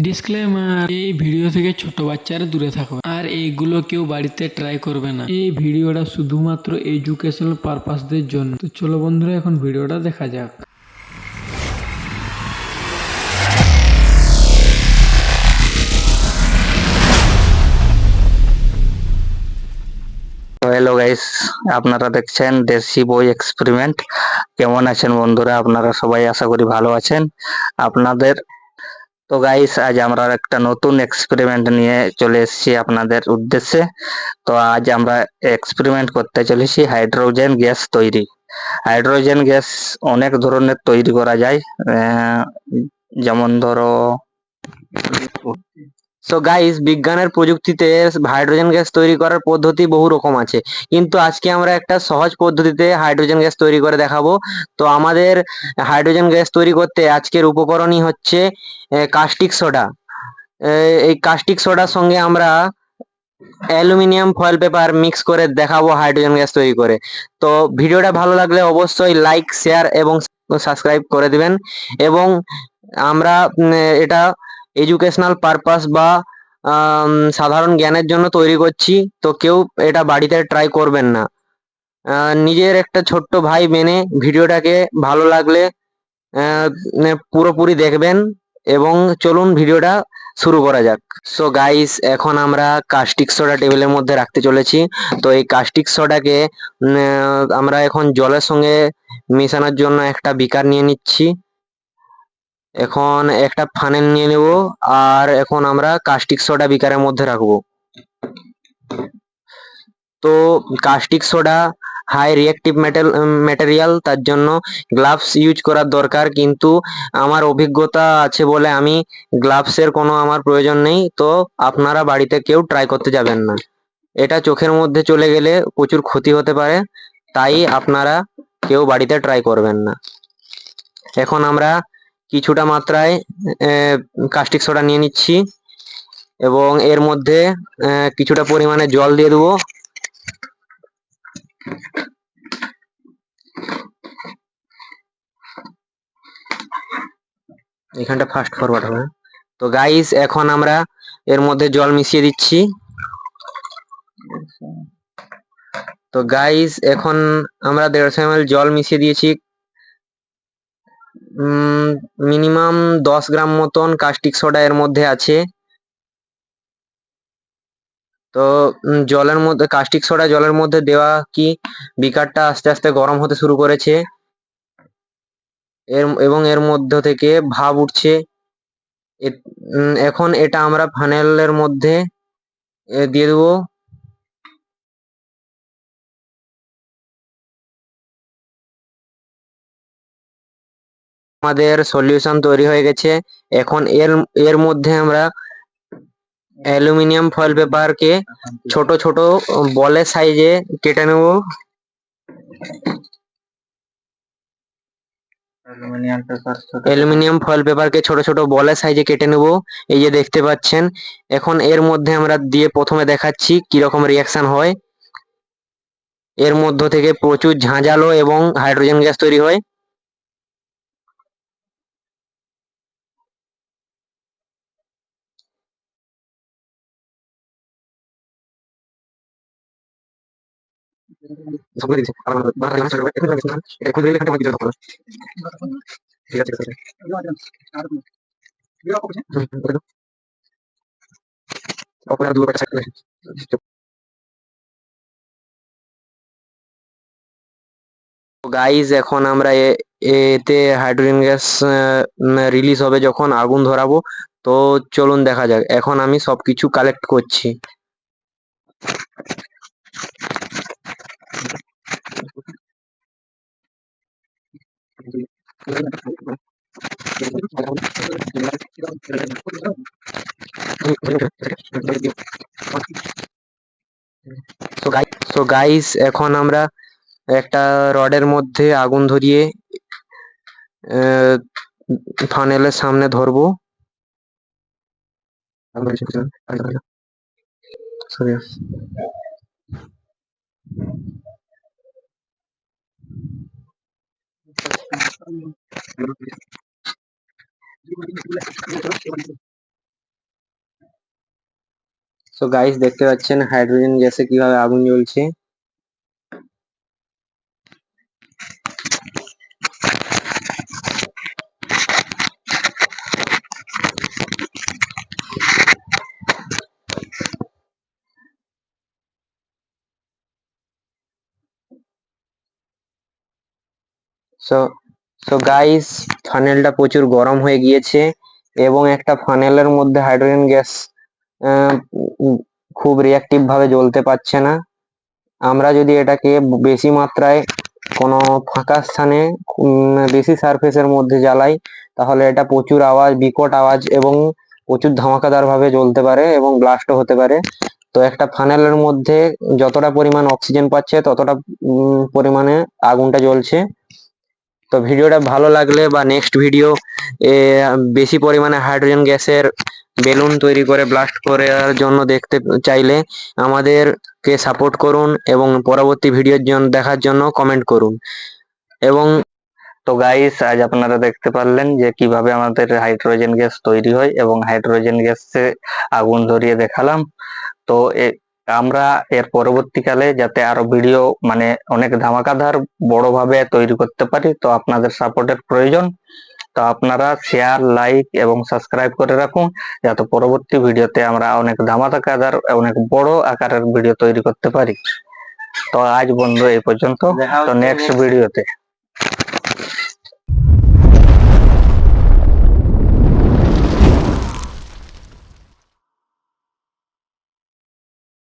Disclaimer, এই video থেকে ছোট বাচ্চারা দূরে থাকবে আর এইগুলো কেউ বাড়িতে ট্রাই করবে না। এই ভিডিওটা শুধুমাত্র এডুকেশনাল পারপাসদের জন্য। তো চলো বন্ধুরা, এখন ভিডিওটা দেখা যাক। হ্যালো গাইস, আপনারা দেখছেন দেশি বই এক্সপেরিমেন্ট। কেমন আছেন বন্ধুরা? আপনারা সবাই আশা করি ভালো আছেন। আপনাদের তো গাইস, আজ আমরা একটা নতুন এক্সপেরিমেন্ট নিয়ে চলে এসেছি আপনাদের উদ্দেশ্যে। তো আজ আমরা এক্সপেরিমেন্ট করতে চলেছি হাইড্রোজেন গ্যাস তৈরি। হাইড্রোজেন গ্যাস অনেক ধরনের তৈরি করা যায়, যেমন ধরো, সো গাইস, বিজ্ঞানের প্রযুক্তিতে হাইড্রোজেন গ্যাস তৈরি করার পদ্ধতি বহু রকম আছে, কিন্তু আজকে আমরা একটা সহজ পদ্ধতিতে হাইড্রোজেন গ্যাস তৈরি করে দেখাবো। তো আমাদের হাইড্রোজেন গ্যাস তৈরি করতে আজকের উপকরণই হচ্ছে কাস্টিক সোডা। এই কাস্টিক সোডার সঙ্গে আমরা অ্যালুমিনিয়াম ফয়েল পেপার মিক্স করে দেখাবো হাইড্রোজেন গ্যাস তৈরি করে। তো ভিডিওটা ভালো লাগলে অবশ্যই লাইক, শেয়ার এবং সাবস্ক্রাইব করে দিবেন। এবং আমরা এটা এডুকেশনাল পারপাস বা সাধারণ জ্ঞানের জন্য তৈরি করছি, তো কেউ এটা বাড়িতে ট্রাই করবেন না। নিজের একটা ছোট্ট ভাই মেনে ভিডিওটাকে ভালো লাগলে পুরোপুরি দেখবেন। এবং চলুন ভিডিওটা শুরু করা যাক। সো গাইস, এখন আমরা কাস্টিক সোডা টেবিলের মধ্যে রাখতে চলেছি। তো এই কাস্টিক সোডাকে আমরা এখন জলের সঙ্গে মেশানোর জন্য একটা বিকার নিয়ে নিচ্ছি। এখন একটা ফানেল নিয়ে নেব, আর এখন আমরা কাস্টিক সোডা বিকারের মধ্যে রাখবো। তো caustic soda high reactive material, তার জন্য গ্লাভস ইউজ করার দরকার, কিন্তু আমার অভিজ্ঞতা আছে বলে আমি গ্লাভসের কোনো আমার প্রয়োজন নেই। তো আপনারা বাড়িতে কেউ ট্রাই করতে যাবেন না, এটা চোখের মধ্যে চলে গেলে প্রচুর ক্ষতি হতে পারে, তাই আপনারা কেউ বাড়িতে ট্রাই করবেন না। এখন আমরা কিছুটা মাত্রায় কাস্টিক সোডা নিয়ে নিচ্ছি এবং এর মধ্যে কিছুটা পরিমাণে জল দিয়ে দেবো। এখানটা ফাস্ট ফরওয়ার্ড হবে। তো গাইস, এখন আমরা এর মধ্যে জল মিশিয়ে দিচ্ছি। তো গাইস, এখন আমরা 150 ml জল মিশিয়ে দিয়েছি। মিনিমাম 10 গ্রাম মতন কাস্টিক সোডা এর মধ্যে আছে। তো জলের মধ্যে কাস্টিক সোডা জলের মধ্যে দেওয়া কি বিকারটা আস্তে আস্তে গরম হতে শুরু করেছে, এবং এর মধ্য থেকে ভাপ উঠছে। এখন এটা আমরা ফানেলের মধ্যে দিয়ে দেবো। আমাদের সলিউশন তৈরি হয়ে গেছে। এখন এর এর মধ্যে আমরা অ্যালুমিনিয়াম ফয়েল পেপারকে ছোট ছোট বলের সাইজে কেটে নেব। অ্যালুমিনিয়াম ফয়েল পেপারকে ছোট ছোট বলের সাইজে কেটে নেব, এই যে দেখতে পাচ্ছেন। এখন এর মধ্যে আমরা দিয়ে প্রথমে দেখাচ্ছি কিরকম রিয়াকশন হয়। এর মধ্য থেকে প্রচুর ঝাঁঝালো এবং হাইড্রোজেন গ্যাস তৈরি হয়। গাইজ, এখন আমরা এতে হাইড্রোজেন গ্যাস রিলিজ হবে যখন আগুন ধরাবো। তো চলুন দেখা যাক। এখন আমি সবকিছু কালেক্ট করছি। সো গাইস, এখন আমরা একটা রডের মধ্যে আগুন ধরিয়ে ফানেলের সামনে ধরবো। সরি। সো গাইস দেখতে পাচ্ছেন হাইড্রোজেন গ্যাসে কিভাবে আগুন জ্বলছে। সো সো গাইস ফানেলটা প্রচুর গরম হয়ে গিয়েছে এবং একটা ফানেলের মধ্যে হাইড্রোজেন গ্যাস খুব রিঅ্যাক্টিভ ভাবে জ্বলতে পারছে না। আমরা যদি এটাকে বেশি মাত্রায় কোনো ফাঁকা স্থানে বেশি সারফেসের মধ্যে জ্বালাই তাহলে এটা প্রচুর আওয়াজ, বিকট আওয়াজ এবং প্রচুর ধামাকাদার ভাবে জ্বলতে পারে এবং ব্লাস্টও হতে পারে। তো একটা ফানেলের মধ্যে যতটা পরিমাণ অক্সিজেন পাচ্ছে ততটা পরিমাণে আগুনটা জ্বলছে। তো ভিডিওটা ভালো লাগলে বা নেক্সট ভিডিও বেশি পরিমাণে হাইড্রোজেন গ্যাসের বেলুন তৈরি করে ব্লাস্ট করার জন্য দেখতে চাইলে আমাদেরকে সাপোর্ট করুন এবং পরবর্তী ভিডিওর জন্য দেখার জন্য কমেন্ট করুন। এবং তো গাইস আজ আপনারা দেখতে পারলেন যে কিভাবে আমাদের হাইড্রোজেন গ্যাস তৈরি হয় এবং হাইড্রোজেন গ্যাসে আগুন ধরিয়ে দেখালাম। তো আমরা এর পরবর্তীকালে যাতে আরো ভিডিও মানে অনেক ধামাকাদার বড়ভাবে তৈরি করতে পারি, তো আপনাদের সাপোর্টের প্রয়োজন। তো আপনারা শেয়ার, লাইক এবং সাবস্ক্রাইব করে রাখুন যাতে পরবর্তী ভিডিওতে আমরা অনেক ধামাকাদার, অনেক বড় আকারের ভিডিও তৈরি করতে পারি। তো আজ বন্ধু এই পর্যন্ত, তো নেক্সট ভিডিওতে